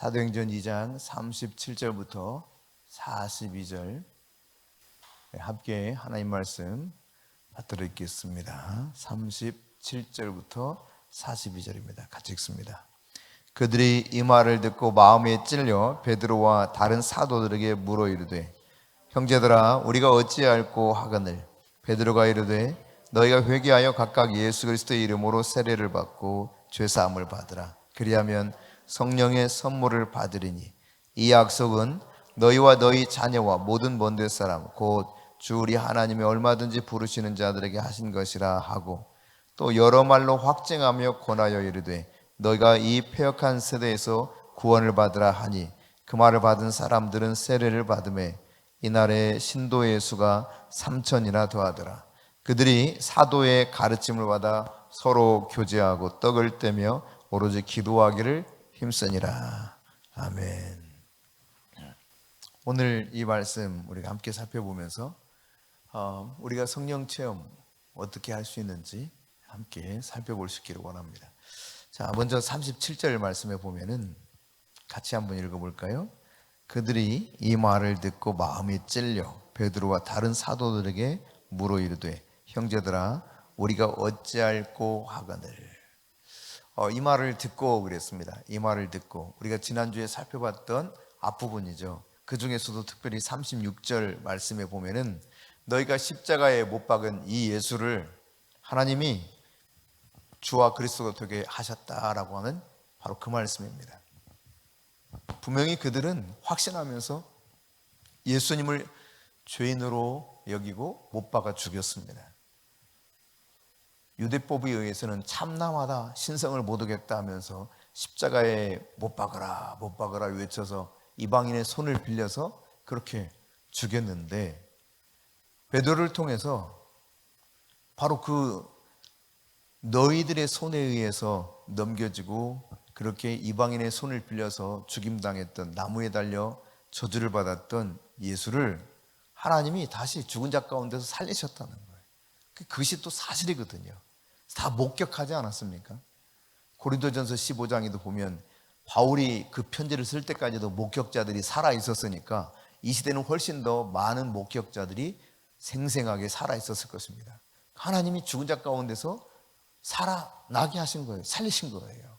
사도행전 2장 37절부터 42절 함께 하나님 말씀 받들어 읽겠습니다. 37절부터 42절입니다. 같이 읽습니다. 그들이 이 말을 듣고 마음에 찔려 베드로와 다른 사도들에게 물어 이르되 형제들아 우리가 어찌할꼬 하거늘. 베드로가 이르되 너희가 회개하여 각각 예수 그리스도의 이름으로 세례를 받고 죄사함을 받으라. 그리하면 성령의 선물을 받으리니 이 약속은 너희와 너희 자녀와 모든 먼 데 사람 곧 주 우리 하나님이 얼마든지 부르시는 자들에게 하신 것이라 하고 또 여러 말로 확증하며 권하여 이르되 너희가 이 패역한 세대에서 구원을 받으라 하니 그 말을 받은 사람들은 세례를 받음에 이날에 신도의 수가 3,000이나 더하더라. 그들이 사도의 가르침을 받아 서로 교제하고 떡을 떼며 오로지 기도하기를 힘쓰니라. 아멘. 오늘 이 말씀 우리가 함께 살펴보면서 우리가 성령 체험 어떻게 할 수 있는지 함께 살펴볼 수 있기를 원합니다. 자, 먼저 37절 말씀에 보면은 같이 한번 읽어볼까요? 그들이 이 말을 듣고 마음이 찔려 베드로와 다른 사도들에게 물어 이르되 형제들아 우리가 어찌할꼬 하거늘. 이 말을 듣고 그랬습니다. 이 말을 듣고 우리가 지난주에 살펴봤던 앞부분이죠. 그 중에서도 특별히 36절 말씀에 보면은 너희가 십자가에 못 박은 이 예수를 하나님이 주와 그리스도가 되게 하셨다라고 하는 바로 그 말씀입니다. 분명히 그들은 확신하면서 예수님을 죄인으로 여기고 못 박아 죽였습니다. 유대법에 의해서는 참남하다 신성을 못 오겠다 하면서 십자가에 못 박으라 못 박으라 외쳐서 이방인의 손을 빌려서 그렇게 죽였는데 베드로를 통해서 바로 그 너희들의 손에 의해서 넘겨지고 그렇게 이방인의 손을 빌려서 죽임당했던 나무에 달려 저주를 받았던 예수를 하나님이 다시 죽은 자 가운데서 살리셨다는 거예요. 그것이 또 사실이거든요. 다 목격하지 않았습니까? 고린도전서 15장에도 보면 바울이 그 편지를 쓸 때까지도 목격자들이 살아 있었으니까 이 시대는 훨씬 더 많은 목격자들이 생생하게 살아 있었을 것입니다. 하나님이 죽은 자 가운데서 살아나게 하신 거예요. 살리신 거예요.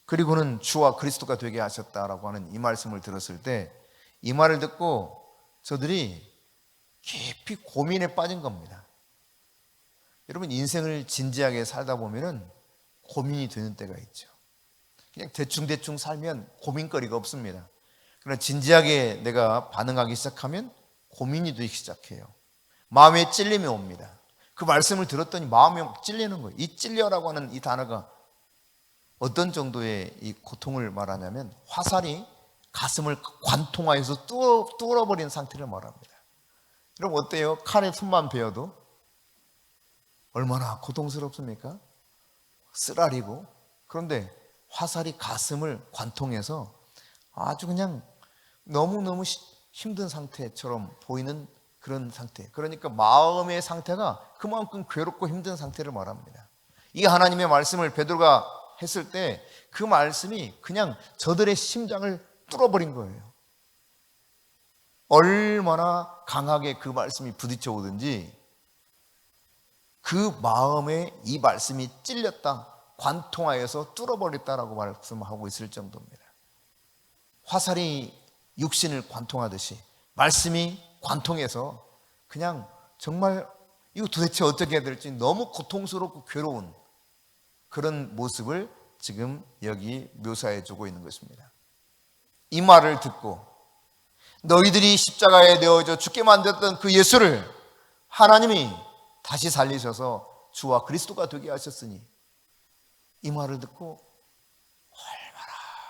그리고는 주와 그리스도가 되게 하셨다라고 하는 이 말씀을 들었을 때 이 말을 듣고 저들이 깊이 고민에 빠진 겁니다. 여러분 인생을 진지하게 살다 보면은 고민이 되는 때가 있죠. 그냥 대충 살면 고민거리가 없습니다. 그러나 진지하게 내가 반응하기 시작하면 고민이 되기 시작해요. 마음에 찔림이 옵니다. 그 말씀을 들었더니 마음에 찔리는 거예요. 이 찔려라고 하는 이 단어가 어떤 정도의 이 고통을 말하냐면 화살이 가슴을 관통하여서 뚫어버린 상태를 말합니다. 여러분 어때요? 칼에 손만 베어도 얼마나 고통스럽습니까? 쓰라리고. 그런데 화살이 가슴을 관통해서 아주 그냥 너무너무 힘든 상태처럼 보이는 그런 상태. 그러니까 마음의 상태가 그만큼 괴롭고 힘든 상태를 말합니다. 이 하나님의 말씀을 베드로가 했을 때 그 말씀이 그냥 저들의 심장을 뚫어버린 거예요. 얼마나 강하게 그 말씀이 부딪혀 오든지 그 마음에 이 말씀이 찔렸다, 관통하여서 뚫어버렸다라고 말씀하고 있을 정도입니다. 화살이 육신을 관통하듯이 말씀이 관통해서 그냥 정말 이거 도대체 어떻게 해야 될지 너무 고통스럽고 괴로운 그런 모습을 지금 여기 묘사해 주고 있는 것입니다. 이 말을 듣고 너희들이 십자가에 내어져 죽게 만들었던 그 예수를 하나님이 다시 살리셔서 주와 그리스도가 되게 하셨으니 이 말을 듣고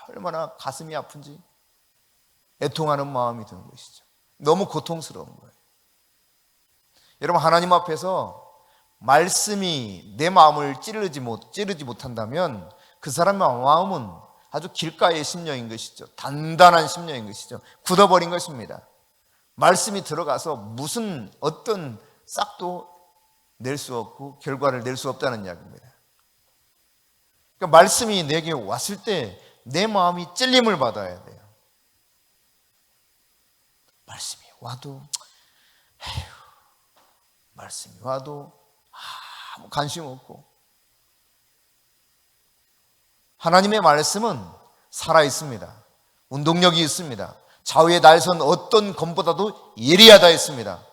얼마나 가슴이 아픈지 애통하는 마음이 드는 것이죠. 너무 고통스러운 거예요. 여러분 하나님 앞에서 말씀이 내 마음을 찌르지 못한다면 그 사람의 마음은 아주 길가의 심령인 것이죠. 단단한 심령인 것이죠. 굳어버린 것입니다. 말씀이 들어가서 무슨 어떤 싹도 낼 수 없고 결과를 낼 수 없다는 이야기입니다. 그러니까 말씀이 내게 왔을 때 내 마음이 찔림을 받아야 돼요. 말씀이 와도 말씀이 와도 아무 관심 없고, 하나님의 말씀은 살아있습니다. 운동력이 있습니다. 좌우의 날선 어떤 검보다도 예리하다 했습니다.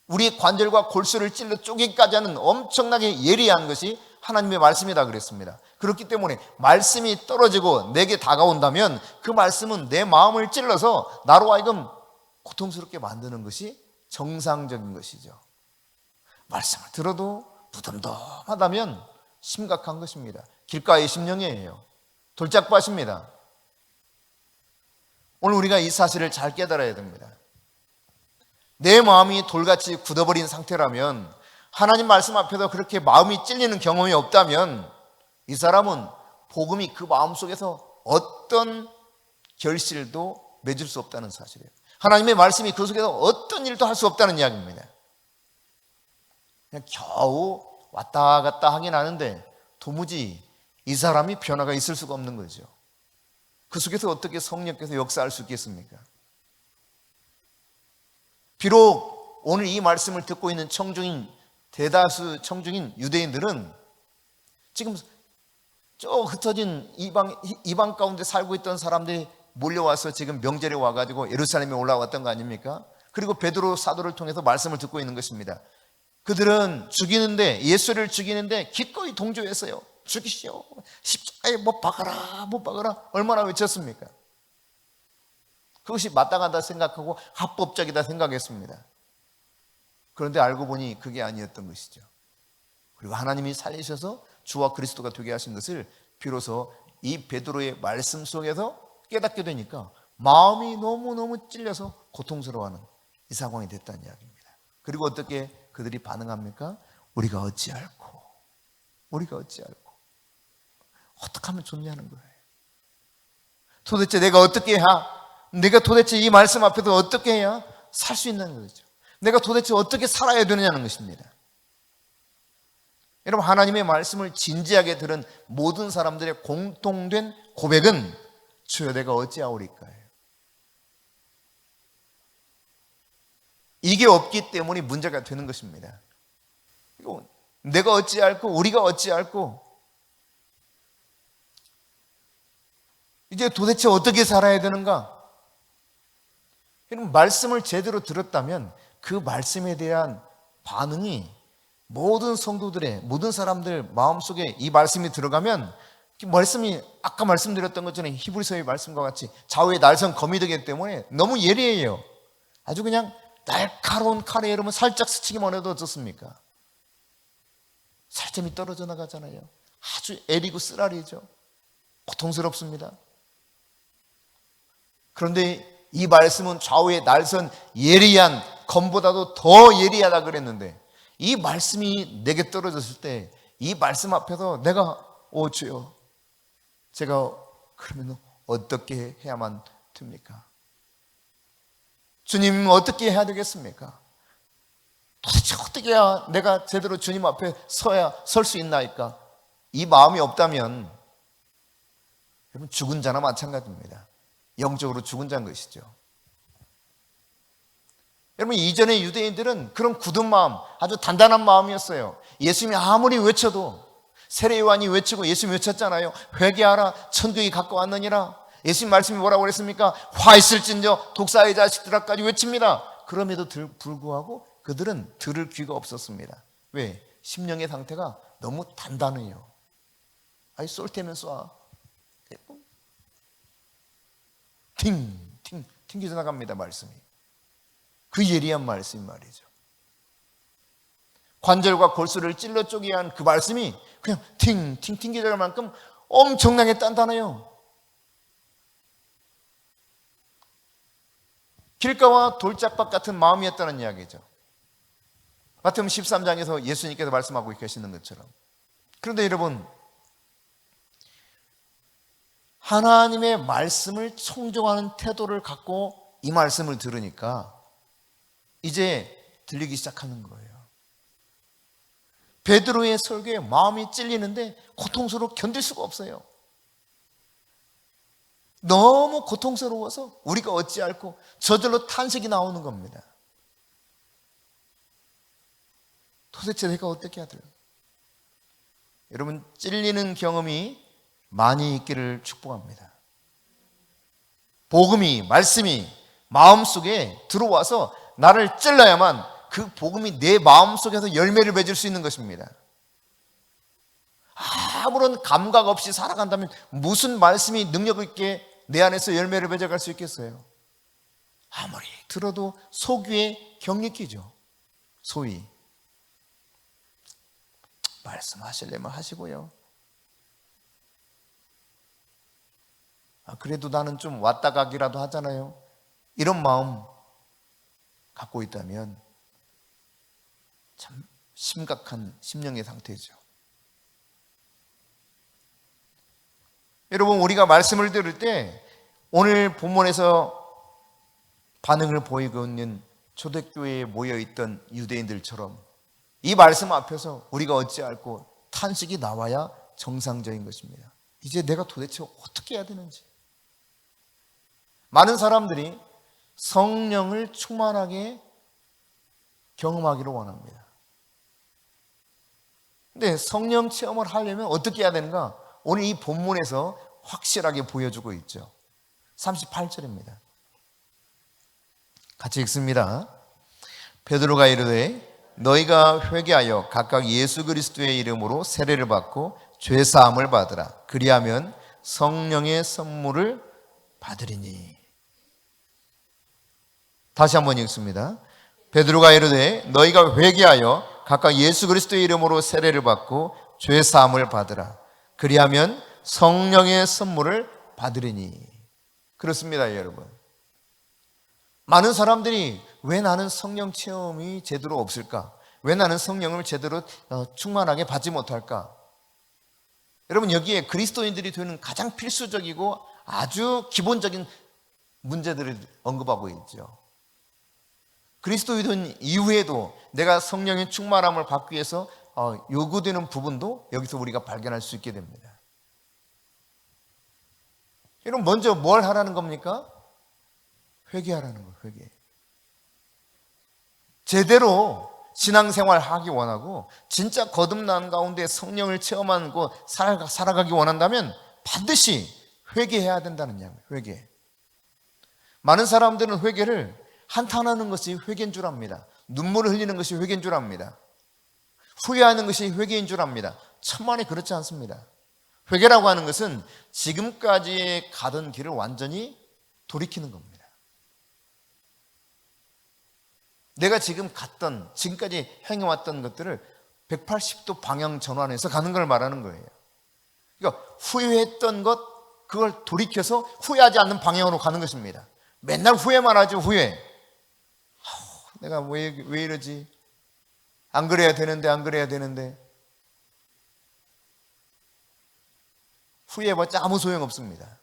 우리 관절과 골수를 찔러 쪼개기까지 하는 엄청나게 예리한 것이 하나님의 말씀이다 그랬습니다. 그렇기 때문에 말씀이 떨어지고 내게 다가온다면 그 말씀은 내 마음을 찔러서 나로 하여금 고통스럽게 만드는 것이 정상적인 것이죠. 말씀을 들어도 무덤덤하다면 심각한 것입니다. 길가의 심령이에요. 돌짝밭입니다. 오늘 우리가 이 사실을 잘 깨달아야 됩니다. 내 마음이 돌같이 굳어버린 상태라면, 하나님 말씀 앞에서 그렇게 마음이 찔리는 경험이 없다면 이 사람은 복음이 그 마음속에서 어떤 결실도 맺을 수 없다는 사실이에요. 하나님의 말씀이 그 속에서 어떤 일도 할 수 없다는 이야기입니다. 그냥 겨우 왔다 갔다 하긴 하는데 도무지 이 사람이 변화가 있을 수가 없는 거죠. 그 속에서 어떻게 성령께서 역사할 수 있겠습니까? 비록 오늘 이 말씀을 듣고 있는 대다수 청중인 유대인들은 지금 저 흩어진 이방 가운데 살고 있던 사람들이 몰려와서 지금 명절에 와가지고 예루살렘에 올라왔던 거 아닙니까? 그리고 베드로 사도를 통해서 말씀을 듣고 있는 것입니다. 그들은 예수를 죽이는데 기꺼이 동조했어요. 죽이시오, 십자가에 못 박아라, 못 박아라, 얼마나 외쳤습니까? 그것이 마땅하다 생각하고 합법적이다 생각했습니다. 그런데 알고 보니 그게 아니었던 것이죠. 그리고 하나님이 살리셔서 주와 그리스도가 되게 하신 것을 비로소 이 베드로의 말씀 속에서 깨닫게 되니까 마음이 너무너무 찔려서 고통스러워하는 이 상황이 됐다는 이야기입니다. 그리고 어떻게 그들이 반응합니까? 우리가 어찌할꼬, 어떻게 하면 좋냐는 거예요. 도대체 내가 도대체 이 말씀 앞에서 어떻게 해야 살 수 있는 거죠. 내가 도대체 어떻게 살아야 되느냐는 것입니다. 여러분, 하나님의 말씀을 진지하게 들은 모든 사람들의 공통된 고백은 주여 내가 어찌하오리까요. 이게 없기 때문에 문제가 되는 것입니다. 내가 어찌할꼬, 우리가 어찌할꼬, 이제 도대체 어떻게 살아야 되는가? 여러분, 말씀을 제대로 들었다면 그 말씀에 대한 반응이 모든 성도들의, 모든 사람들 마음속에 이 말씀이 들어가면, 말씀이 아까 말씀드렸던 것처럼 히브리서의 말씀과 같이 좌우의 날선 검이 되기 때문에 너무 예리해요. 아주 그냥 날카로운 칼에 여러분 살짝 스치기만 해도 어떻습니까? 살점이 떨어져 나가잖아요. 아주 애리고 쓰라리죠. 고통스럽습니다. 그런데 이 말씀은 좌우의 날선 예리한 검보다도 더 예리하다 그랬는데, 이 말씀이 내게 떨어졌을 때 이 말씀 앞에서 내가 주여, 제가 그러면 어떻게 해야만 됩니까? 주님, 어떻게 해야 되겠습니까? 도대체 어떻게 해야 내가 제대로 주님 앞에 설 수 있나이까? 이 마음이 없다면 여러분 죽은 자나 마찬가지입니다. 영적으로 죽은 자인 것이죠. 여러분, 이전의 유대인들은 그런 굳은 마음, 아주 단단한 마음이었어요. 예수님이 아무리 외쳐도, 세례요한이 외치고 예수님이 외쳤잖아요. 회개하라, 천국이 가까웠느니라. 예수님 말씀이 뭐라고 그랬습니까? 화 있을진저 독사의 자식들아까지 외칩니다. 그럼에도 불구하고 그들은 들을 귀가 없었습니다. 왜? 심령의 상태가 너무 단단해요. 아이, 쏠 테면 쏴. 튕겨져 나갑니다, 말씀이. 그 예리한 말씀 말이죠. 관절과 골수를 찔러 쪼개야 한 그 말씀이 그냥 튕겨져 갈 만큼 엄청나게 단단해요. 길가와 돌짝밭 같은 마음이었다는 이야기죠. 마태복음 13장에서 예수님께서 말씀하고 계시는 것처럼. 그런데 여러분, 하나님의 말씀을 청종하는 태도를 갖고 이 말씀을 들으니까 이제 들리기 시작하는 거예요. 베드로의 설교에 마음이 찔리는데 고통스러워 견딜 수가 없어요. 너무 고통스러워서 우리가 어찌할꼬 저절로 탄식이 나오는 겁니다. 도대체 내가 어떻게 해야 될까? 여러분, 찔리는 경험이 많이 있기를 축복합니다. 복음이, 말씀이 마음속에 들어와서 나를 찔러야만 그 복음이 내 마음속에서 열매를 맺을 수 있는 것입니다. 아무런 감각 없이 살아간다면 무슨 말씀이 능력 있게 내 안에서 열매를 맺어갈 수 있겠어요? 아무리 들어도 속위에 경력이죠. 소위 말씀하시려면 하시고요. 그래도 나는 좀 왔다 가기라도 하잖아요. 이런 마음 갖고 있다면 참 심각한 심령의 상태죠. 여러분, 우리가 말씀을 들을 때 오늘 본문에서 반응을 보이고 있는 초대교회에 모여있던 유대인들처럼 이 말씀 앞에서 우리가 어찌할꼬 탄식이 나와야 정상적인 것입니다. 이제 내가 도대체 어떻게 해야 되는지. 많은 사람들이 성령을 충만하게 경험하기를 원합니다. 근데 성령 체험을 하려면 어떻게 해야 되는가? 오늘 이 본문에서 확실하게 보여주고 있죠. 38절입니다. 같이 읽습니다. 베드로가 이르되 너희가 회개하여 각각 예수 그리스도의 이름으로 세례를 받고 죄 사함을 받으라. 그리하면 성령의 선물을 받으리니. 다시 한번 읽습니다. 베드로가 이르되 너희가 회개하여 각각 예수 그리스도의 이름으로 세례를 받고 죄 사함을 받으라. 그리하면 성령의 선물을 받으리니. 그렇습니다, 여러분. 많은 사람들이 왜 나는 성령 체험이 제대로 없을까? 왜 나는 성령을 제대로 충만하게 받지 못할까? 여러분, 여기에 그리스도인들이 되는 가장 필수적이고 아주 기본적인 문제들을 언급하고 있죠. 그리스도인 이후에도 내가 성령의 충만함을 받기 위해서 요구되는 부분도 여기서 우리가 발견할 수 있게 됩니다. 여러분, 먼저 뭘 하라는 겁니까? 회개하라는 거예요. 회개. 제대로 신앙생활 하기 원하고 진짜 거듭난 가운데 성령을 체험하고 살아가기 원한다면 반드시 회개해야 된다는 이야기예요. 회개. 많은 사람들은 회개를 한탄하는 것이 회개인 줄 압니다. 눈물을 흘리는 것이 회개인 줄 압니다. 후회하는 것이 회개인 줄 압니다. 천만에 그렇지 않습니다. 회개라고 하는 것은 지금까지 가던 길을 완전히 돌이키는 겁니다. 내가 지금까지 행해왔던 것들을 180도 방향 전환해서 가는 걸 말하는 거예요. 그러니까 후회했던 것, 그걸 돌이켜서 후회하지 않는 방향으로 가는 것입니다. 맨날 후회만 하죠, 후회. 내가 왜 이러지? 안 그래야 되는데. 후회해봤자 아무 소용 없습니다.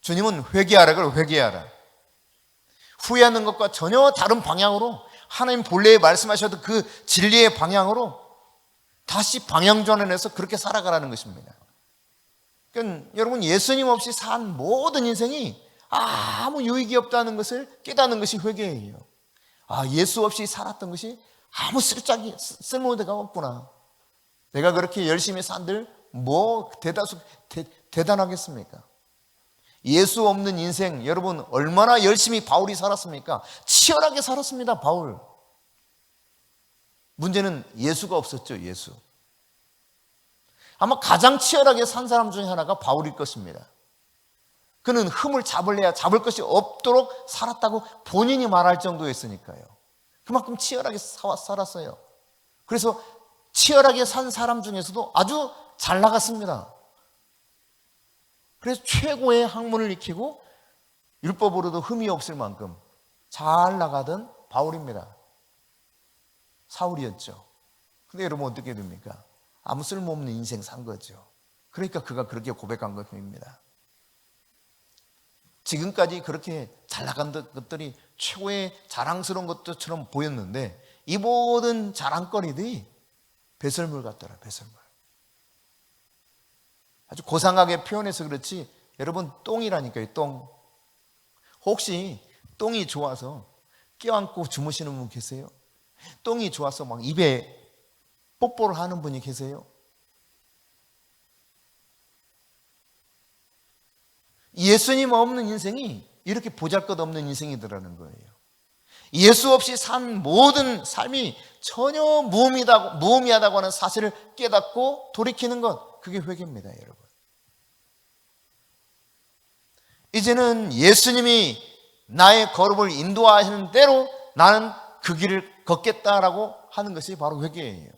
주님은 회개하라. 후회하는 것과 전혀 다른 방향으로 하나님 본래에 말씀하셔도 그 진리의 방향으로 다시 방향 전환해서 그렇게 살아가라는 것입니다. 그러니까 여러분, 예수님 없이 산 모든 인생이 아무 유익이 없다는 것을 깨닫는 것이 회개예요. 예수 없이 살았던 것이 아무 쓸모가 없구나. 내가 그렇게 열심히 산들 뭐 대단하겠습니까? 예수 없는 인생, 여러분 얼마나 열심히 바울이 살았습니까? 치열하게 살았습니다, 바울. 문제는 예수가 없었죠, 예수. 아마 가장 치열하게 산 사람 중에 하나가 바울일 것입니다. 그는 흠을 잡을 것이 없도록 살았다고 본인이 말할 정도였으니까요. 그만큼 치열하게 살았어요. 그래서 치열하게 산 사람 중에서도 아주 잘 나갔습니다. 그래서 최고의 학문을 익히고 율법으로도 흠이 없을 만큼 잘 나가던 바울입니다. 사울이었죠. 근데 여러분, 어떻게 됩니까? 아무 쓸모없는 인생 산 거죠. 그러니까 그가 그렇게 고백한 것입니다. 지금까지 그렇게 잘 나간 것들이 최고의 자랑스러운 것들처럼 보였는데 이 모든 자랑거리들이 배설물 같더라, 배설물. 아주 고상하게 표현해서 그렇지 여러분 똥이라니까요. 똥. 혹시 똥이 좋아서 껴안고 주무시는 분 계세요? 똥이 좋아서 막 입에 뽀뽀를 하는 분이 계세요? 예수님 없는 인생이 이렇게 보잘것없는 인생이더라는 거예요. 예수 없이 산 모든 삶이 전혀 무의미하다고 하는 사실을 깨닫고 돌이키는 것, 그게 회개입니다, 여러분. 이제는 예수님이 나의 걸음을 인도하시는 대로 나는 그 길을 걷겠다라고 하는 것이 바로 회개예요.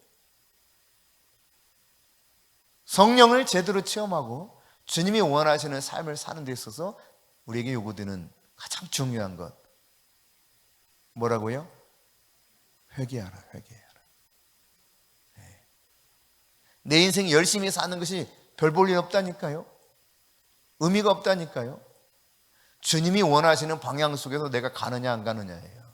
성령을 제대로 체험하고 주님이 원하시는 삶을 사는 데 있어서 우리에게 요구되는 가장 중요한 것, 뭐라고요? 회개하라, 회개하라. 내 인생 열심히 사는 것이 별 볼 일 없다니까요. 의미가 없다니까요. 주님이 원하시는 방향 속에서 내가 가느냐 안 가느냐예요.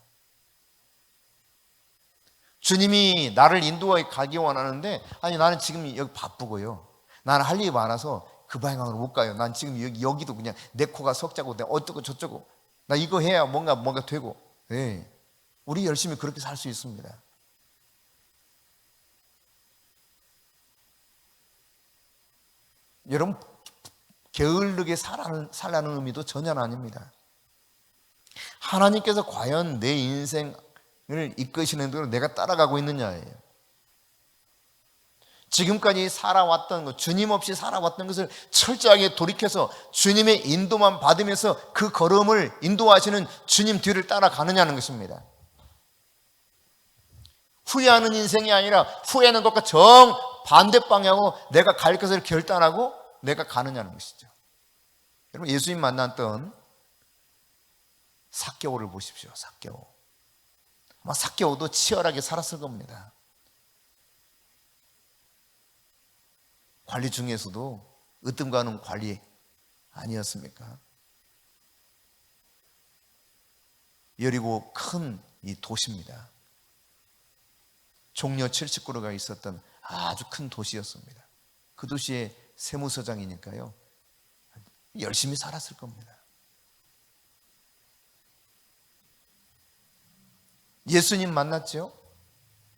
주님이 나를 인도하게 가기 원하는데, 아니 나는 지금 여기 바쁘고요, 나는 할 일이 많아서 그 방향으로 못 가요. 난 지금 여기도 그냥 내 코가 석자고 내가 어쩌고 저쩌고 나 이거 해야 뭔가 되고. 네. 우리 열심히 그렇게 살 수 있습니다. 여러분 게을르게 살라는 의미도 전혀 아닙니다. 하나님께서 과연 내 인생을 이끄시는 대로 내가 따라가고 있느냐예요. 지금까지 살아왔던 것, 주님 없이 살아왔던 것을 철저하게 돌이켜서 주님의 인도만 받으면서 그 걸음을 인도하시는 주님 뒤를 따라가느냐는 것입니다. 후회하는 인생이 아니라 후회하는 것과 정반대 방향으로 내가 갈 것을 결단하고 내가 가느냐는 것이죠. 여러분 예수님 만났던 삭개오를 보십시오. 삭개오. 아마 삭개오도 치열하게 살았을 겁니다. 관리 중에서도 으뜸 가는 관리 아니었습니까? 여리고 큰 이 도시입니다. 종려 70그루가 있었던 아주 큰 도시였습니다. 그 도시의 세무서장이니까요, 열심히 살았을 겁니다. 예수님 만났죠?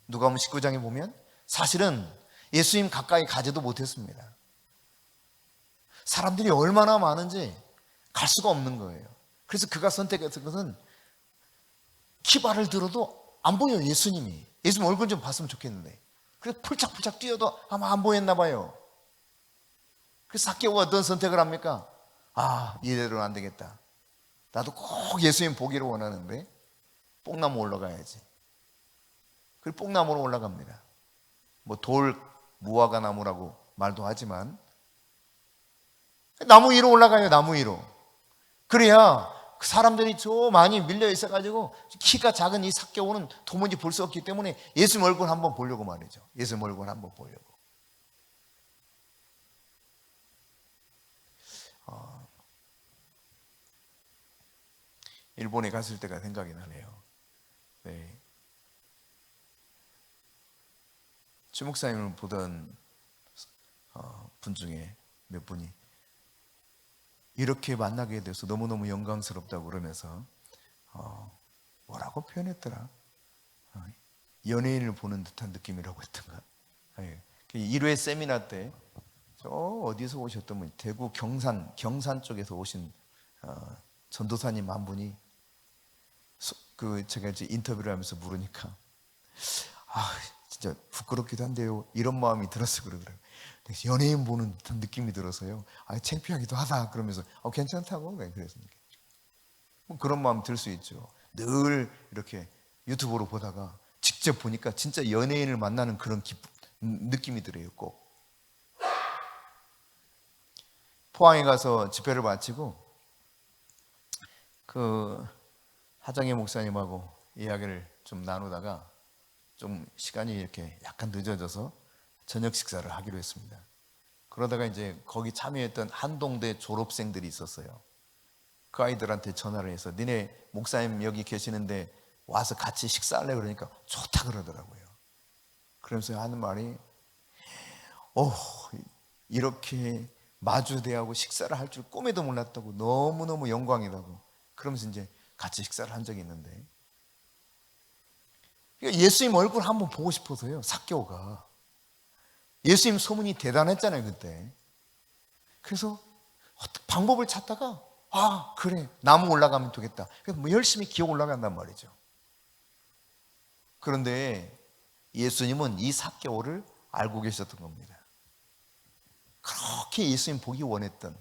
누가복음 19장에 보면 사실은 예수님 가까이 가지도 못했습니다. 사람들이 얼마나 많은지 갈 수가 없는 거예요. 그래서 그가 선택했던 것은 키발을 들어도 안 보여요. 예수님 얼굴 좀 봤으면 좋겠는데, 그래서 풀착풀착 뛰어도 아마 안 보였나 봐요. 그래서 삭개오가 어떤 선택을 합니까? 이대로는 안 되겠다. 나도 꼭 예수님 보기를 원하는데 뽕나무 올라가야지. 그리고 뽕나무로 올라갑니다. 돌 무화과 나무라고 말도 하지만 나무 위로 올라가요. 나무 위로. 그래야 사람들이 저 많이 밀려 있어가지고 키가 작은 이 삭개오는 도무지 볼 수 없기 때문에 예수님 얼굴 한번 보려고 말이죠. 예수님 얼굴 한번 보려고. 일본에 갔을 때가 생각이 나네요. 네. 주목사님을 보던 분 중에 몇 분이 이렇게 만나게 돼서 너무너무 영광스럽다고 그러면서 뭐라고 표현했더라? 연예인을 보는 듯한 느낌이라고 했던가? 1회 세미나 때 저 어디서 오셨던 분이, 대구 경산 쪽에서 오신 전도사님 한 분이 제가 이제 인터뷰를 하면서 물으니까 진짜 부끄럽기도 한데요, 이런 마음이 들어서 그러더라고요. 연예인 보는 듯한 느낌이 들어서요, 창피하기도 하다 그러면서 괜찮다고 그랬습니다. 그런 마음 들 수 있죠. 늘 이렇게 유튜브로 보다가 직접 보니까 진짜 연예인을 만나는 그런 느낌이 들어요. 꼭 포항에 가서 집회를 마치고 그 하정희 목사님하고 이야기를 좀 나누다가 좀 시간이 이렇게 약간 늦어져서 저녁 식사를 하기로 했습니다. 그러다가 이제 거기 참여했던 한동대 졸업생들이 있었어요. 그 아이들한테 전화를 해서 니네 목사님 여기 계시는데 와서 같이 식사할래? 그러니까 좋다 그러더라고요. 그러면서 하는 말이 이렇게 마주대하고 식사를 할 줄 꿈에도 몰랐다고, 너무너무 영광이라고 그러면서 이제 같이 식사를 한 적이 있는데, 예수님 얼굴 한번 보고 싶어서요. 삭개오가 예수님 소문이 대단했잖아요 그때. 그래서 방법을 찾다가 그래, 나무 올라가면 되겠다. 그래서 뭐 열심히 기어 올라간단 말이죠. 그런데 예수님은 이 삭개오를 알고 계셨던 겁니다. 그렇게 예수님 보기 원했던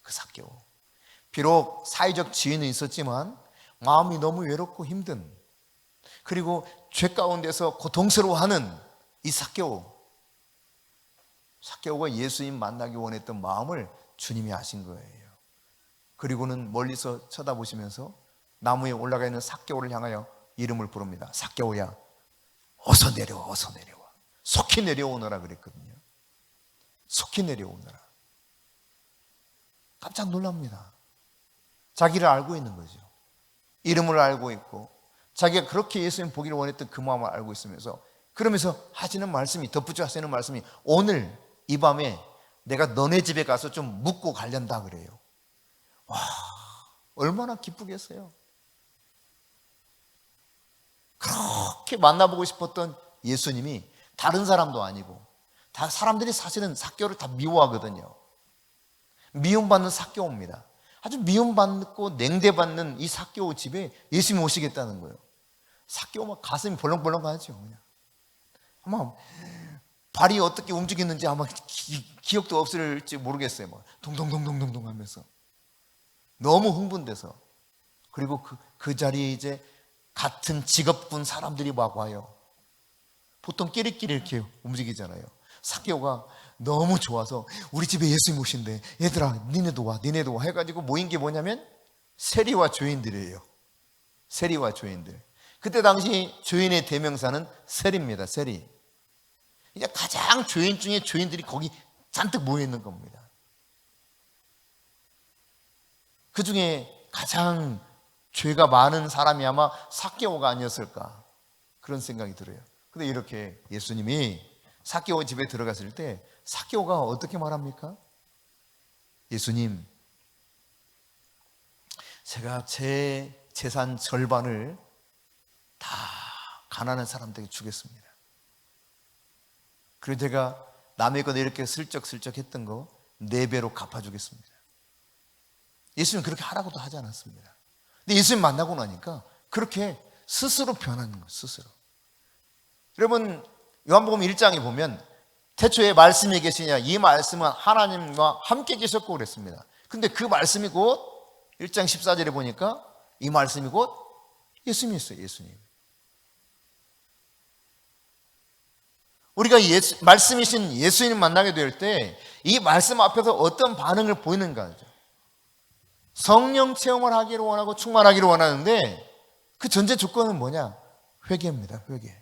그 삭개오. 비록 사회적 지위는 있었지만 마음이 너무 외롭고 힘든, 그리고 죄 가운데서 고통스러워하는 이 삭개오. 삭개오가 예수님 만나기 원했던 마음을 주님이 아신 거예요. 그리고는 멀리서 쳐다보시면서 나무에 올라가 있는 삭개오를 향하여 이름을 부릅니다. 삭개오야, 어서 내려와, 어서 내려와. 속히 내려오너라 그랬거든요. 속히 내려오너라. 깜짝 놀랍니다. 자기를 알고 있는 거죠. 이름을 알고 있고 자기가 그렇게 예수님 보기를 원했던 그 마음을 알고 있으면서, 그러면서 하시는 말씀이, 덧붙여 하시는 말씀이, 오늘 이 밤에 내가 너네 집에 가서 좀 묵고 가련다 그래요. 와, 얼마나 기쁘겠어요. 그렇게 만나보고 싶었던 예수님이 다른 사람도 아니고, 다 사람들이 사실은 삭개오를 다 미워하거든요. 미움받는 삭개오입니다. 아주 미움받고 냉대받는 이 삭개오 집에 예수님이 오시겠다는 거예요. 삭개오 막 가슴이 벌렁벌렁하죠. 그냥 아마 발이 어떻게 움직였는지 아마 기억도 없을지 모르겠어요. 막 동동동동동동 하면서 너무 흥분돼서. 그리고 그 자리에 이제 같은 직업군 사람들이 막 와요. 보통 끼리끼리 이렇게 움직이잖아요. 삭개오가 너무 좋아서 우리 집에 예수님 오신대, 얘들아 니네도 와, 니네도 와 해가지고 모인 게 뭐냐면 세리와 죄인들이에요. 세리와 죄인들. 그때 당시 죄인의 대명사는 세리입니다. 세리. 이제 가장 죄인 중에 죄인들이 거기 잔뜩 모여 있는 겁니다. 그 중에 가장 죄가 많은 사람이 아마 삭개오가 아니었을까, 그런 생각이 들어요. 근데 이렇게 예수님이 삭개오 집에 들어갔을 때 삭개오가 어떻게 말합니까? 예수님, 제가 제 재산 절반을 다 가난한 사람들에게 주겠습니다. 그리고 제가 남의 것 이렇게 슬쩍슬쩍 했던 거 4배로 갚아주겠습니다. 예수님 그렇게 하라고도 하지 않았습니다. 근데 예수님 만나고 나니까 그렇게 스스로 변하는 거예요. 스스로. 여러분 요한복음 1장에 보면 태초에 말씀이 계시냐, 이 말씀은 하나님과 함께 계셨고 그랬습니다. 근데 그 말씀이 곧 1장 14절에 보니까 이 말씀이 곧 예수님이었어요. 예수님. 우리가 말씀이신 예수님 만나게 될 때 이 말씀 앞에서 어떤 반응을 보이는가 하죠. 성령 체험을 하기를 원하고 충만하기를 원하는데 그 전제 조건은 뭐냐? 회개입니다. 회개.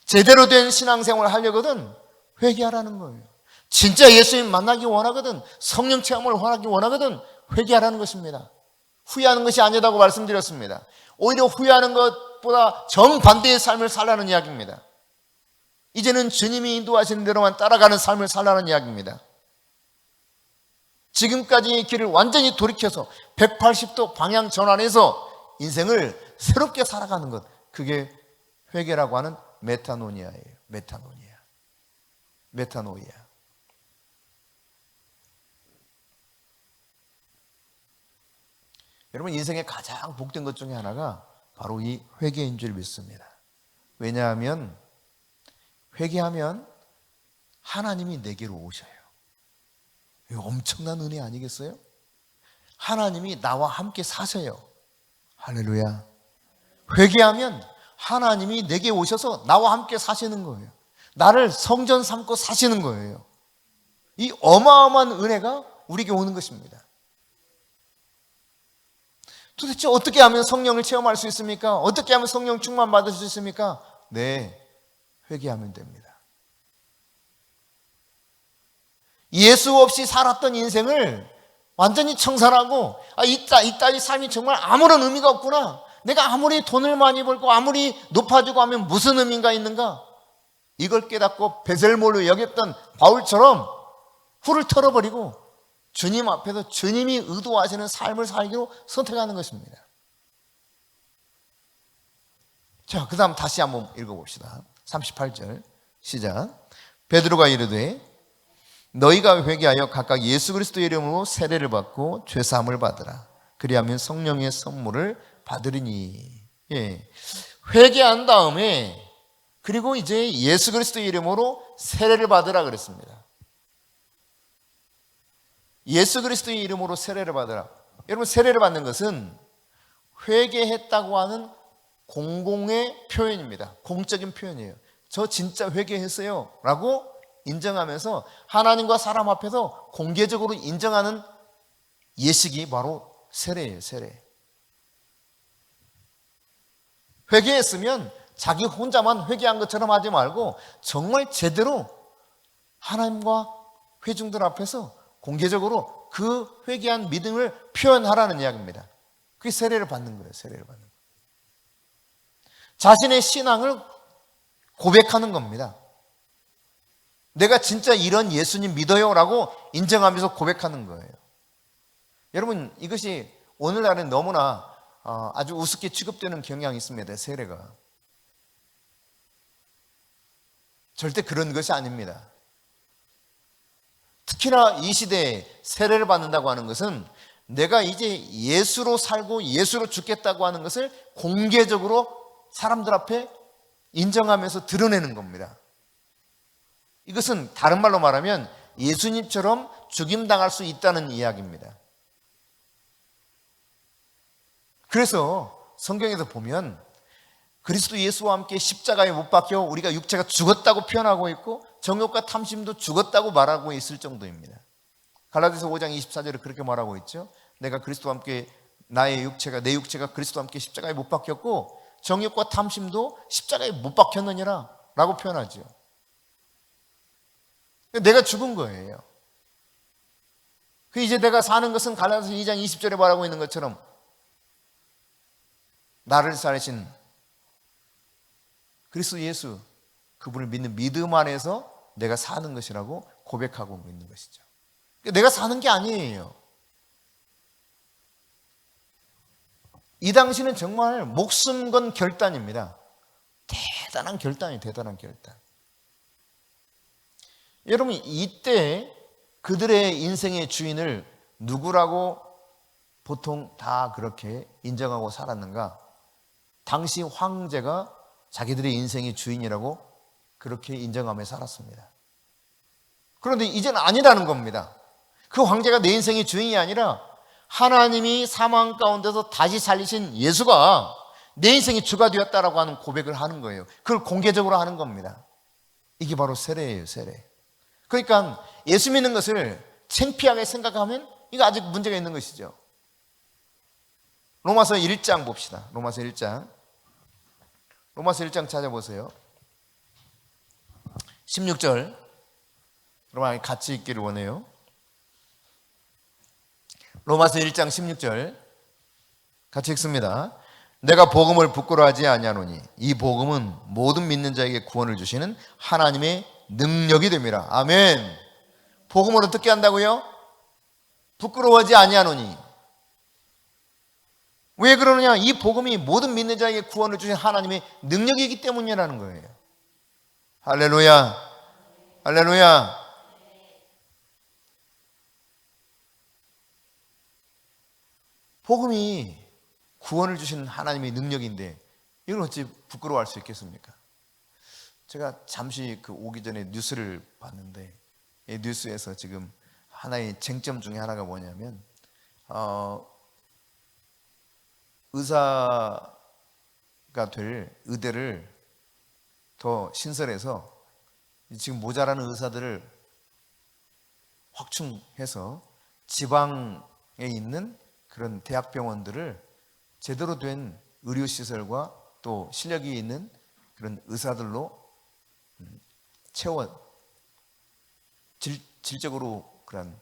제대로 된 신앙생활을 하려거든 회개하라는 거예요. 진짜 예수님 만나기 원하거든, 성령 체험을 원하기 원하거든 회개하라는 것입니다. 후회하는 것이 아니다고 말씀드렸습니다. 오히려 후회하는 것보다 정반대의 삶을 살라는 이야기입니다. 이제는 주님이 인도하시는 대로만 따라가는 삶을 살라는 이야기입니다. 지금까지의 길을 완전히 돌이켜서 180도 방향 전환해서 인생을 새롭게 살아가는 것, 그게 회개라고 하는 메타노니아예요. 메타노니아. 메타노이아. 여러분 인생의 가장 복된 것 중에 하나가 바로 이 회개인 줄 믿습니다. 왜냐하면 회개하면 하나님이 내게로 오셔요. 이거 엄청난 은혜 아니겠어요? 하나님이 나와 함께 사셔요. 할렐루야. 회개하면 하나님이 내게 오셔서 나와 함께 사시는 거예요. 나를 성전 삼고 사시는 거예요. 이 어마어마한 은혜가 우리에게 오는 것입니다. 도대체 어떻게 하면 성령을 체험할 수 있습니까? 어떻게 하면 성령 충만 받을 수 있습니까? 네, 회개하면 됩니다. 예수 없이 살았던 인생을 완전히 청산하고 이 따위 삶이 정말 아무런 의미가 없구나. 내가 아무리 돈을 많이 벌고 아무리 높아지고 하면 무슨 의미가 있는가? 이걸 깨닫고 베셀몰로 여겼던 바울처럼 훌을 털어버리고 주님 앞에서 주님이 의도하시는 삶을 살기로 선택하는 것입니다. 자, 그 다음 다시 한번 읽어봅시다. 38절 시작. 베드로가 이르되 너희가 회개하여 각각 예수 그리스도의 이름으로 세례를 받고 죄사함을 받으라. 그리하면 성령의 선물을 받으리니. 예. 회개한 다음에 그리고 이제 예수 그리스도의 이름으로 세례를 받으라 그랬습니다. 예수 그리스도의 이름으로 세례를 받으라. 여러분, 세례를 받는 것은 회개했다고 하는 공공의 표현입니다. 공적인 표현이에요. 저 진짜 회개했어요 라고 인정하면서 하나님과 사람 앞에서 공개적으로 인정하는 예식이 바로 세례예요. 세례. 회개했으면 자기 혼자만 회개한 것처럼 하지 말고 정말 제대로 하나님과 회중들 앞에서 공개적으로 그 회개한 믿음을 표현하라는 이야기입니다. 그게 세례를 받는 거예요. 세례를 받는 거예요. 자신의 신앙을 고백하는 겁니다. 내가 진짜 이런 예수님 믿어요 라고 인정하면서 고백하는 거예요. 여러분, 이것이 오늘날은 너무나 아주 우습게 취급되는 경향이 있습니다. 세례가. 절대 그런 것이 아닙니다. 특히나 이 시대에 세례를 받는다고 하는 것은 내가 이제 예수로 살고 예수로 죽겠다고 하는 것을 공개적으로 사람들 앞에 인정하면서 드러내는 겁니다. 이것은 다른 말로 말하면 예수님처럼 죽임당할 수 있다는 이야기입니다. 그래서 성경에서 보면 그리스도 예수와 함께 십자가에 못 박혀 우리가 육체가 죽었다고 표현하고 있고 정욕과 탐심도 죽었다고 말하고 있을 정도입니다. 갈라디아서 5장 24절에 그렇게 말하고 있죠. 내가 그리스도와 함께 내 육체가 그리스도와 함께 십자가에 못 박혔고 정욕과 탐심도 십자가에 못 박혔느니라 라고 표현하죠. 내가 죽은 거예요. 이제 내가 사는 것은 갈라디아서 2장 20절에 말하고 있는 것처럼 나를 살리신 그리스도 예수, 그분을 믿는 믿음 안에서 내가 사는 것이라고 고백하고 있는 것이죠. 내가 사는 게 아니에요. 이 당시는 정말 목숨 건 결단입니다. 대단한 결단이에요. 대단한 결단. 여러분, 이때 그들의 인생의 주인을 누구라고 보통 다 그렇게 인정하고 살았는가? 당시 황제가 자기들의 인생의 주인이라고 그렇게 인정하며 살았습니다. 그런데 이제는 아니라는 겁니다. 그 황제가 내 인생의 주인이 아니라 하나님이 사망 가운데서 다시 살리신 예수가 내 인생의 주가 되었다라고 하는 고백을 하는 거예요. 그걸 공개적으로 하는 겁니다. 이게 바로 세례예요. 세례. 그러니까 예수 믿는 것을 창피하게 생각하면 이거 아직 문제가 있는 것이죠. 로마서 1장 봅시다. 로마서 1장 찾아보세요. 16절 여러분 같이 읽기를 원해요. 로마서 1장 16절 같이 읽습니다. 내가 복음을 부끄러워하지 아니하노니 이 복음은 모든 믿는 자에게 구원을 주시는 하나님의 능력이 됨이라. 아멘. 복음을 어떻게 한다고요? 부끄러워하지 아니하노니. 왜 그러느냐? 이 복음이 모든 믿는 자에게 구원을 주신 하나님의 능력이기 때문이라는 거예요. 할렐루야. 할렐루야. 복음이 구원을 주신 하나님의 능력인데 이걸 어찌 부끄러워할 수 있겠습니까? 제가 잠시 오기 전에 뉴스를 봤는데 이 뉴스에서 지금 하나의 쟁점 중에 하나가 뭐냐면 의사가 될 의대를 더 신설해서 지금 모자라는 의사들을 확충해서 지방에 있는 그런 대학병원들을 제대로 된 의료시설과 또 실력이 있는 그런 의사들로 채워 질적으로 그런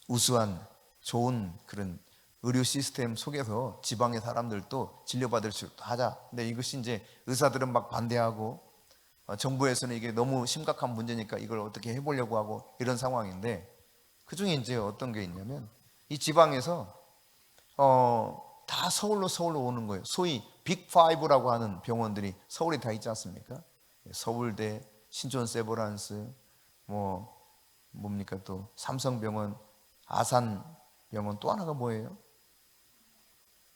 우수한 좋은 그런 의료 시스템 속에서 지방의 사람들도 진료받을 수 있도록 하자. 근데 이것이 이제 의사들은 막 반대하고 정부에서는 이게 너무 심각한 문제니까 이걸 어떻게 해보려고 하고 이런 상황인데, 그 중에 이제 어떤 게 있냐면 이 지방에서 다 서울로 오는 거예요. 소위 빅5라고 하는 병원들이 서울에 다 있지 않습니까? 서울대, 신촌 세브란스, 뭡니까 또 삼성병원, 아산병원, 또 하나가 뭐예요?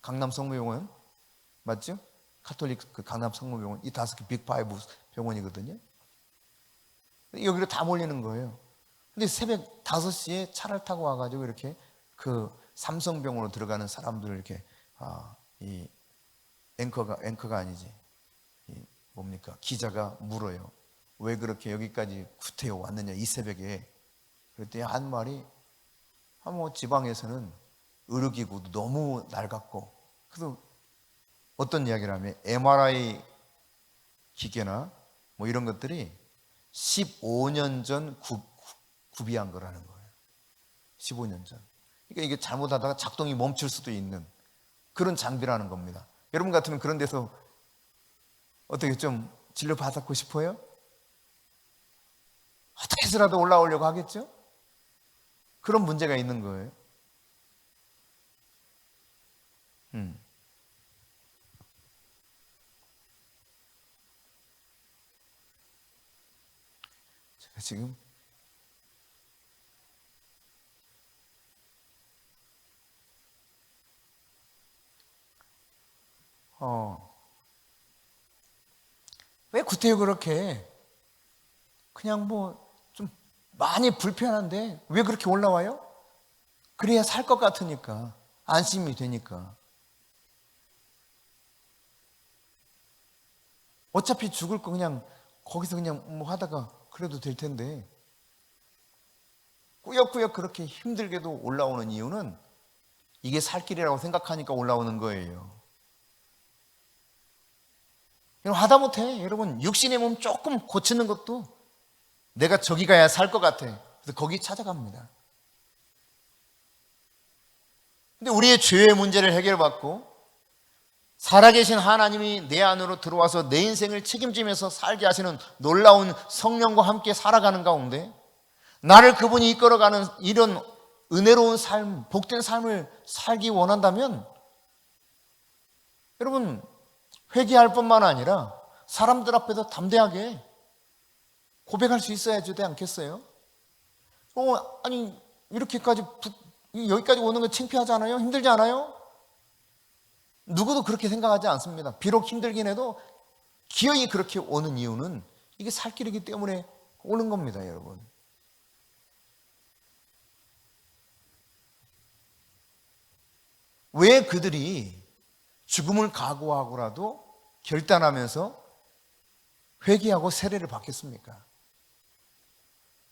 강남 성모병원 맞죠? 카톨릭 그 강남 성모병원, 이 5개 빅5 병원이거든요. 여기로 다 몰리는 거예요. 근데 새벽 5시에 차를 타고 와가지고 이렇게 그 삼성병원으로 들어가는 사람들을 이렇게 이 앵커가 아니지, 뭡니까 기자가 물어요. 왜 그렇게 여기까지 구태여 왔느냐 이 새벽에. 그랬더니 한 말이 지방에서는 의료기구도 너무 낡았고, 그래서 어떤 이야기를 하면 MRI 기계나 이런 것들이 15년 전 구비한 거라는 거예요. 15년 전. 그러니까 이게 잘못하다가 작동이 멈출 수도 있는 그런 장비라는 겁니다. 여러분 같으면 그런 데서 어떻게 좀 진료 받고 싶어요? 어떻게 해서라도 올라오려고 하겠죠? 그런 문제가 있는 거예요. 제가 지금 왜 구태여 그렇게 그냥 좀 많이 불편한데 왜 그렇게 올라와요? 그래야 살 것 같으니까, 안심이 되니까. 어차피 죽을 거 그냥 거기서 그냥 하다가 그래도 될 텐데 꾸역꾸역 그렇게 힘들게도 올라오는 이유는 이게 살 길이라고 생각하니까 올라오는 거예요. 하다못해 여러분 육신의 몸 조금 고치는 것도 내가 저기 가야 살 것 같아. 그래서 거기 찾아갑니다. 근데 우리의 죄의 문제를 해결받고 살아계신 하나님이 내 안으로 들어와서 내 인생을 책임지면서 살게 하시는 놀라운 성령과 함께 살아가는 가운데 나를 그분이 이끌어가는 이런 은혜로운 삶, 복된 삶을 살기 원한다면 여러분 회개할 뿐만 아니라 사람들 앞에서 담대하게 고백할 수 있어야 되지 않겠어요? 아니 이렇게까지 여기까지 오는 거 창피하지 않아요? 힘들지 않아요? 누구도 그렇게 생각하지 않습니다. 비록 힘들긴 해도 기어이 그렇게 오는 이유는 이게 살 길이기 때문에 오는 겁니다, 여러분. 왜 그들이 죽음을 각오하고라도 결단하면서 회개하고 세례를 받겠습니까?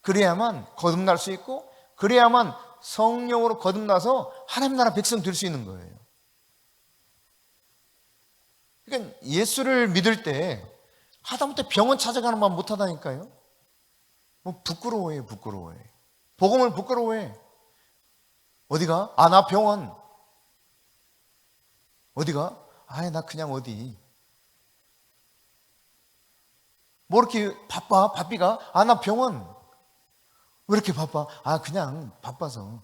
그래야만 거듭날 수 있고, 그래야만 성령으로 거듭나서 하나님 나라 백성 될 수 있는 거예요. 그러니까 예수를 믿을 때 하다못해 병원 찾아가는 만 못하다니까요. 부끄러워해. 복음을 부끄러워해. 어디가? 나 병원. 어디가? 나 그냥 어디. 이렇게 바빠? 바삐가? 나 병원. 왜 이렇게 바빠? 그냥 바빠서.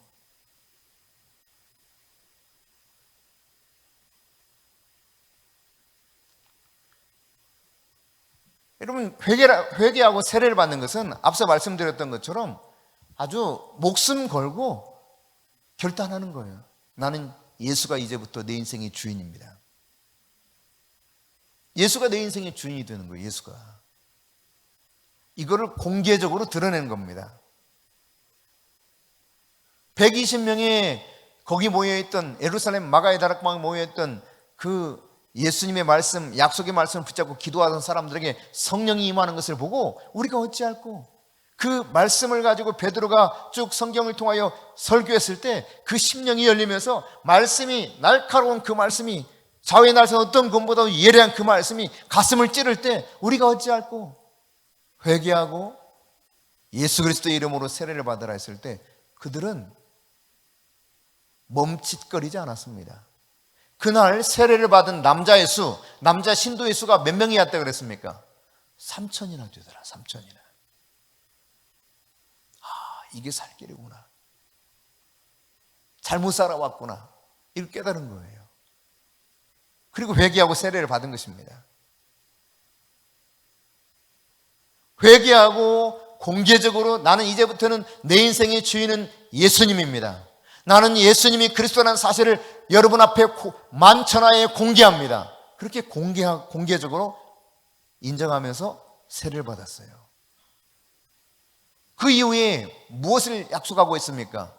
여러분 회개하고 세례를 받는 것은 앞서 말씀드렸던 것처럼 아주 목숨 걸고 결단하는 거예요. 나는 예수가 이제부터 내 인생의 주인입니다. 예수가 내 인생의 주인이 되는 거예요. 예수가. 이거를 공개적으로 드러내는 겁니다. 120명의 거기 모여있던 예루살렘 마가의 다락방에 모여있던 그 예수님의 말씀, 약속의 말씀을 붙잡고 기도하던 사람들에게 성령이 임하는 것을 보고 우리가 어찌할꼬? 그 말씀을 가지고 베드로가 쭉 성경을 통하여 설교했을 때 그 심령이 열리면서 말씀이, 날카로운 그 말씀이, 좌우의 날선 어떤 검보다도 예리한 그 말씀이 가슴을 찌를 때 우리가 어찌할꼬? 회개하고 예수 그리스도의 이름으로 세례를 받으라 했을 때 그들은 멈칫거리지 않았습니다. 그날 세례를 받은 남자의 수, 남자 신도의 수가 몇 명이었다 그랬습니까? 3천이나 되더라. 3천이나. 이게 살 길이구나. 잘못 살아왔구나. 이걸 깨달은 거예요. 그리고 회개하고 세례를 받은 것입니다. 회개하고 공개적으로 나는 이제부터는 내 인생의 주인은 예수님입니다. 나는 예수님이 그리스도라는 사실을 여러분 앞에 만천하에 공개합니다. 그렇게 공개적으로 인정하면서 세례를 받았어요. 그 이후에 무엇을 약속하고 있습니까?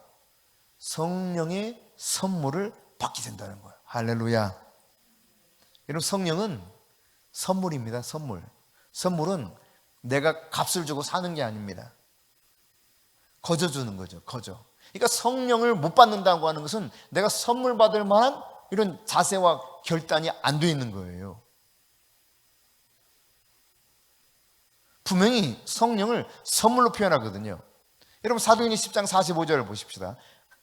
성령의 선물을 받게 된다는 거예요. 할렐루야. 여러분, 성령은 선물입니다. 선물. 선물은 내가 값을 주고 사는 게 아닙니다. 거저 주는 거죠. 거저. 그러니까 성령을 못 받는다고 하는 것은 내가 선물 받을 만한 이런 자세와 결단이 안 돼 있는 거예요. 분명히 성령을 선물로 표현하거든요. 여러분, 사도행전 10장 45절을 보십시다.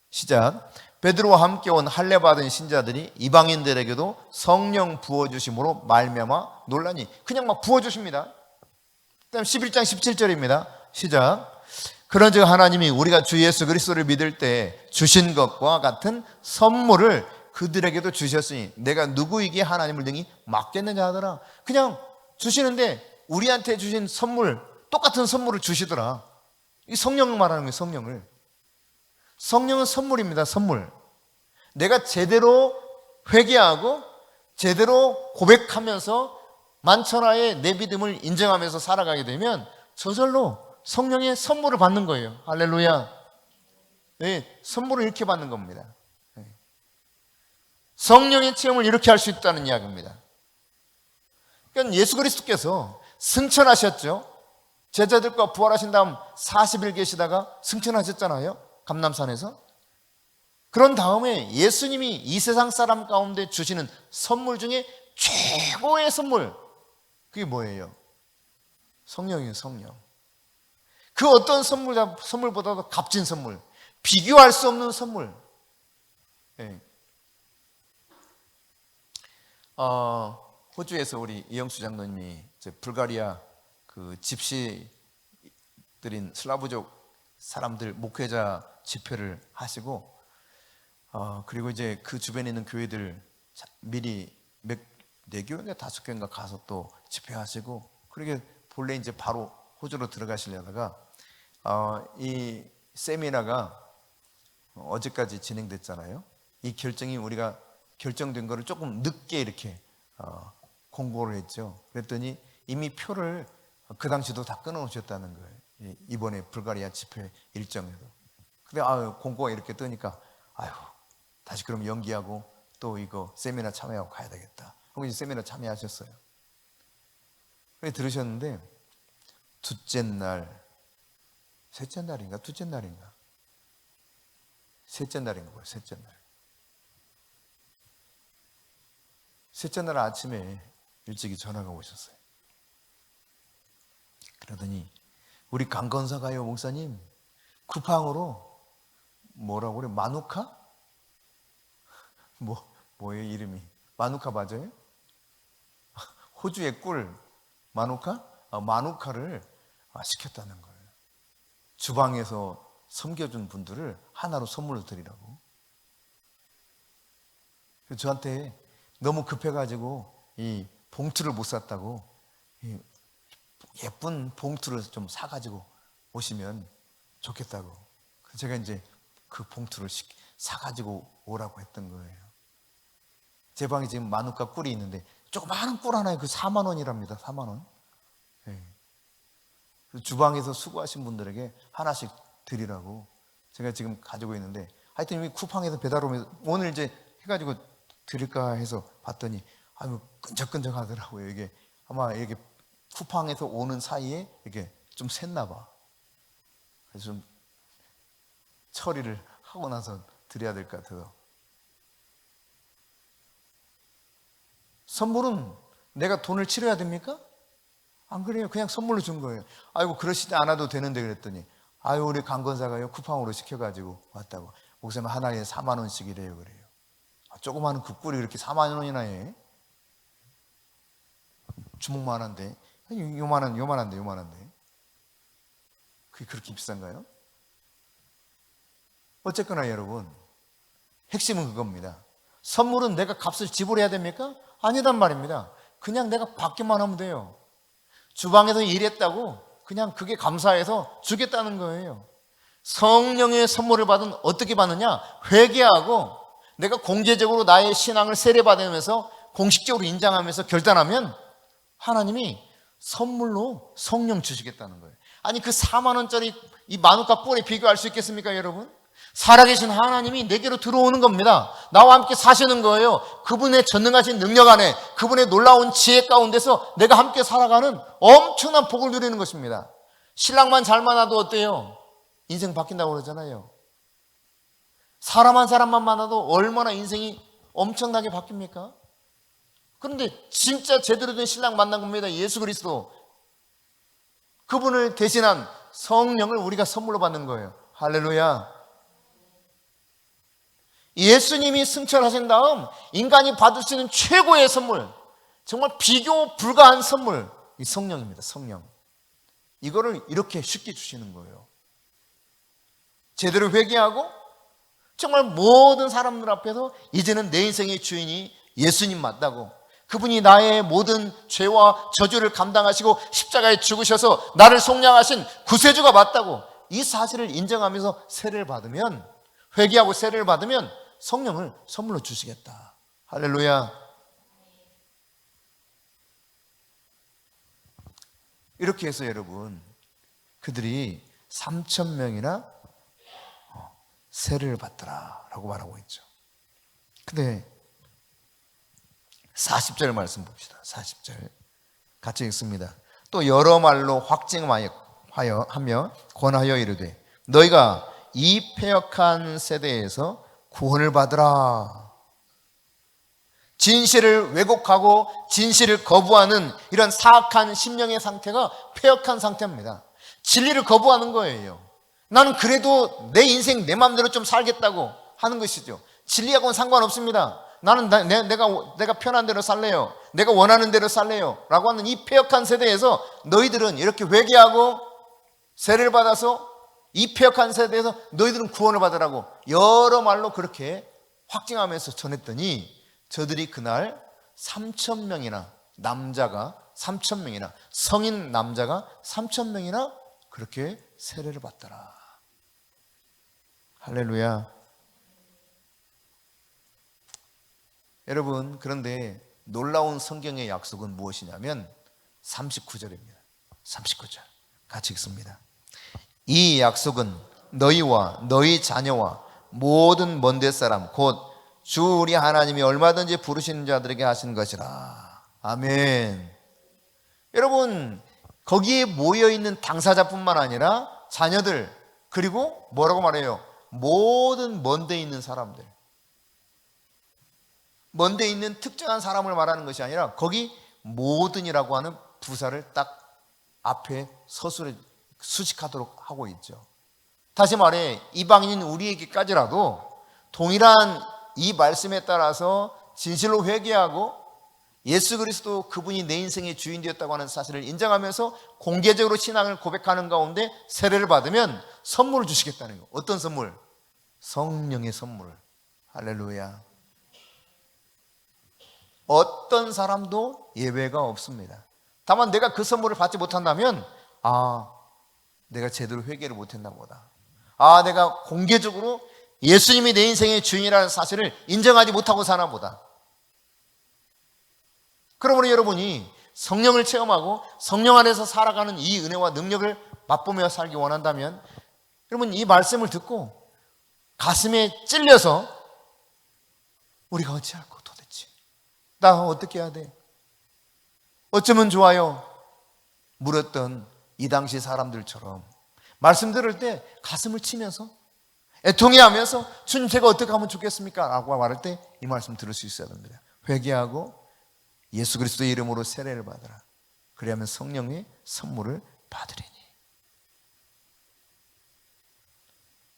시작. 베드로와 함께 온 할례 받은 신자들이 이방인들에게도 성령 부어주심으로 말미암아 놀라니. 그냥 막 부어주십니다. 그다음 11장 17절입니다. 시작. 그런즉 하나님이 우리가 주 예수 그리스도를 믿을 때 주신 것과 같은 선물을 그들에게도 주셨으니 내가 누구에게 하나님을 등이 맡겠느냐 하더라. 그냥 주시는데 우리한테 주신 선물, 똑같은 선물을 주시더라. 이 성령을 말하는 거예요. 성령을. 성령은 선물입니다. 선물. 내가 제대로 회개하고 제대로 고백하면서 만천하에 내 믿음을 인정하면서 살아가게 되면 저절로 성령의 선물을 받는 거예요. 할렐루야. 네, 선물을 이렇게 받는 겁니다. 네. 성령의 체험을 이렇게 할 수 있다는 이야기입니다. 그러니까 예수 그리스도께서 승천하셨죠. 제자들과 부활하신 다음 40일 계시다가 승천하셨잖아요. 감람산에서. 그런 다음에 예수님이 이 세상 사람 가운데 주시는 선물 중에 최고의 선물, 그게 뭐예요? 성령이에요. 성령. 그 어떤 선물보다도 값진 선물, 비교할 수 없는 선물. 네. 호주에서 우리 이영수 장로님이 불가리아 그 집시들인 슬라브족 사람들 목회자 집회를 하시고, 그리고 이제 그 주변에 있는 교회들 미리 4교회인가 5교회인가 가서 또 집회하시고, 그러게 본래 이제 바로 호주로 들어가시려다가 이 세미나가 어제까지 진행됐잖아요. 이 결정이 우리가 결정된 거를 조금 늦게 이렇게 공고를 했죠. 그랬더니 이미 표를 그 당시도 다 끊어놓으셨다는 거예요. 이번에 불가리아 집회 일정에도. 근데 공고가 이렇게 뜨니까 다시 그럼 연기하고 또 이거 세미나 참여하고 가야 되겠다. 그럼 이제 세미나 참여하셨어요. 그래 들으셨는데 둘째 날, 셋째 날인가 둘째 날인가 셋째 날인가 봐요. 셋째 날. 셋째 날 아침에 일찍이 전화가 오셨어요. 그러더니 우리 강건사가요 목사님 쿠팡으로 뭐라고 그래? 마누카? 뭐예요 이름이? 마누카 맞아요? 호주의 꿀 마누카? 마누카를 시켰다는 거예요. 주방에서 섬겨준 분들을 하나로 선물로 드리라고. 그래서 저한테 너무 급해가지고 이 봉투를 못 샀다고 예쁜 봉투를 좀 사가지고 오시면 좋겠다고. 그래서 제가 이제 그 봉투를 사가지고 오라고 했던 거예요. 제 방에 지금 마누카 꿀이 있는데 조그마한 꿀 하나에 그 4만 원이랍니다. 4만 원. 네. 주방에서 수고하신 분들에게 하나씩 드리라고 제가 지금 가지고 있는데, 하여튼 이미 쿠팡에서 배달 오면 오늘 이제 해가지고 드릴까 해서 봤더니 끈적끈적 하더라고요. 이게 아마 이게 쿠팡에서 오는 사이에 이게 좀 샜나 봐. 그래서 좀 처리를 하고 나서 드려야 될 것 같아서. 선물은 내가 돈을 치러야 됩니까? 안 그래요. 그냥 선물로 준 거예요. 아이고 그러시지 않아도 되는데 그랬더니 우리 강건사가요 쿠팡으로 시켜가지고 왔다고. 목사님 하나에 4만 원씩이래요. 그래요. 조그마한 그 꿀이 그렇게 4만 원이나 해? 주먹만한데 요만한데. 그게 그렇게 비싼가요? 어쨌거나 여러분, 핵심은 그겁니다. 선물은 내가 값을 지불해야 됩니까? 아니단 말입니다. 그냥 내가 받기만 하면 돼요. 주방에서 일했다고 그냥 그게 감사해서 주겠다는 거예요. 성령의 선물을 받은 어떻게 받느냐? 회개하고 내가 공개적으로 나의 신앙을 세례받으면서 공식적으로 인정하면서 결단하면 하나님이 선물로 성령 주시겠다는 거예요. 아니 그 4만 원짜리 이 마누카 뿔에 비교할 수 있겠습니까 여러분? 살아계신 하나님이 내게로 들어오는 겁니다. 나와 함께 사시는 거예요. 그분의 전능하신 능력 안에, 그분의 놀라운 지혜 가운데서 내가 함께 살아가는 엄청난 복을 누리는 것입니다. 신랑만 잘 만나도 어때요? 인생 바뀐다고 그러잖아요. 사람 한 사람만 만나도 얼마나 인생이 엄청나게 바뀝니까? 그런데 진짜 제대로 된 신랑 만난 겁니다. 예수 그리스도. 그분을 대신한 성령을 우리가 선물로 받는 거예요. 할렐루야. 예수님이 승천하신 다음 인간이 받을 수 있는 최고의 선물, 정말 비교 불가한 선물, 이 성령입니다. 성령. 이거를 이렇게 쉽게 주시는 거예요. 제대로 회개하고 정말 모든 사람들 앞에서 이제는 내 인생의 주인이 예수님 맞다고, 그분이 나의 모든 죄와 저주를 감당하시고 십자가에 죽으셔서 나를 속량하신 구세주가 맞다고 이 사실을 인정하면서 세례를 받으면, 회개하고 세례를 받으면 성령을 선물로 주시겠다. 할렐루야. 이렇게 해서 여러분, 그들이 3,000명이나 세례를 받더라 라고 말하고 있죠. 근데 40절 말씀 봅시다. 40절 같이 읽습니다. 또 여러 말로 확증하며 권하여 이르되 너희가 이 패역한 세대에서 구원을 받으라. 진실을 왜곡하고 진실을 거부하는 이런 사악한 심령의 상태가 패역한 상태입니다. 진리를 거부하는 거예요. 나는 그래도 내 인생 내 마음대로 좀 살겠다고 하는 것이죠. 진리하고는 상관없습니다. 나는 내가 편한 대로 살래요. 내가 원하는 대로 살래요. 라고 하는 이 패역한 세대에서 너희들은 이렇게 회개하고 세례를 받아서 이 패역한 세대에서 너희들은 구원을 받으라고 여러 말로 그렇게 확증하면서 전했더니 저들이 그날 3,000명이나 남자가 3,000명이나 성인 남자가 3,000명이나 그렇게 세례를 받더라. 할렐루야. 여러분, 그런데 놀라운 성경의 약속은 무엇이냐면 39절입니다. 39절 같이 읽습니다. 이 약속은 너희와 너희 자녀와 모든 먼데 사람 곧 주 우리 하나님이 얼마든지 부르시는 자들에게 하신 것이라. 아멘. 여러분, 거기에 모여있는 당사자뿐만 아니라 자녀들, 그리고 뭐라고 말해요? 모든 먼데 있는 사람들. 먼데 있는 특정한 사람을 말하는 것이 아니라 거기 모든이라고 하는 부사를 딱 앞에 서술에 수식하도록 하고 있죠. 다시 말해 이방인 우리에게까지라도 동일한 이 말씀에 따라서 진실로 회개하고 예수 그리스도 그분이 내 인생의 주인 되었다고 하는 사실을 인정하면서 공개적으로 신앙을 고백하는 가운데 세례를 받으면 선물을 주시겠다는 거. 어떤 선물? 성령의 선물. 할렐루야. 어떤 사람도 예외가 없습니다. 다만 내가 그 선물을 받지 못한다면 내가 제대로 회개를 못했나 보다. 내가 공개적으로 예수님이 내 인생의 주인이라는 사실을 인정하지 못하고 사나 보다. 그러므로 여러분이 성령을 체험하고 성령 안에서 살아가는 이 은혜와 능력을 맛보며 살기 원한다면 여러분 이 말씀을 듣고 가슴에 찔려서 우리가 어찌할꼬 도대체 나 어떻게 해야 돼? 어쩌면 좋아요? 물었던 이 당시 사람들처럼 말씀 들을 때 가슴을 치면서 애통해하면서 주님 제가 어떻게 하면 좋겠습니까? 라고 말할 때 이 말씀 들을 수 있어야 됩니다. 회개하고 예수 그리스도의 이름으로 세례를 받으라. 그리하면 성령의 선물을 받으리니.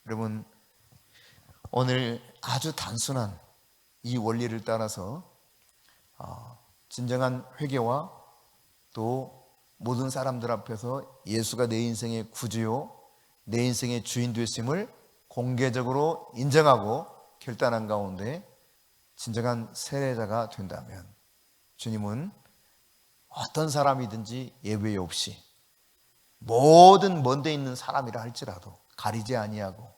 여러분 오늘 아주 단순한 이 원리를 따라서 진정한 회개와 또 모든 사람들 앞에서 예수가 내 인생의 구주요, 내 인생의 주인 되심을 공개적으로 인정하고 결단한 가운데 진정한 세례자가 된다면 주님은 어떤 사람이든지 예외 없이 모든 먼데 있는 사람이라 할지라도 가리지 아니하고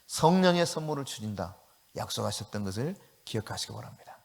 성령의 선물을 주신다 약속하셨던 것을 기억하시기 바랍니다.